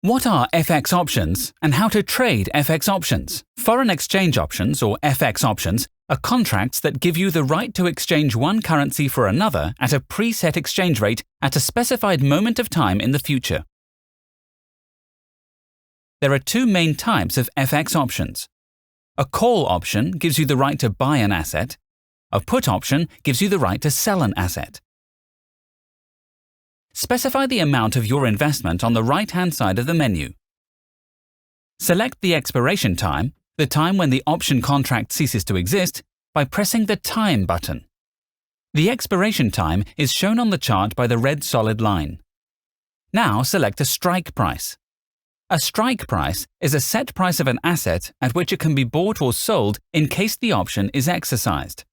What are FX options and how to trade FX options? Foreign exchange options, or FX options, are contracts that give you the right to exchange one currency for another at a preset exchange rate at a specified moment of time in the future. There are two main types of FX options. A call option gives you the right to buy an asset. A put option gives you the right to sell an asset. Specify the amount of your investment on the right-hand side of the menu. Select the expiration time, the time when the option contract ceases to exist, by pressing the Time button. The expiration time is shown on the chart by the red solid line. Now select a strike price. A strike price is a set price of an asset at which it can be bought or sold in case the option is exercised.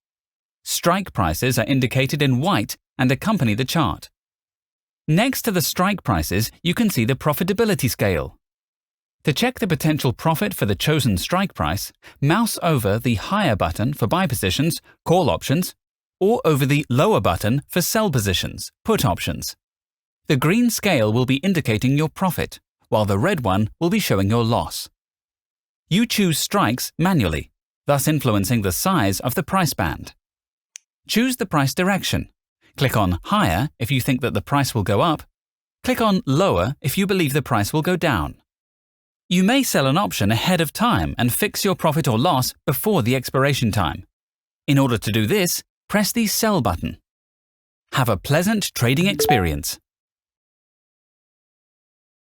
Strike prices are indicated in white and accompany the chart. Next to the strike prices, you can see the profitability scale. To check the potential profit for the chosen strike price, mouse over the higher button for buy positions, call options, or over the lower button for sell positions, put options. The green scale will be indicating your profit, while the red one will be showing your loss. You choose strikes manually, thus influencing the size of the price band. Choose the price direction. Click on Higher if you think that the price will go up. Click on Lower if you believe the price will go down. You may sell an option ahead of time and fix your profit or loss before the expiration time. In order to do this, press the Sell button. Have a pleasant trading experience.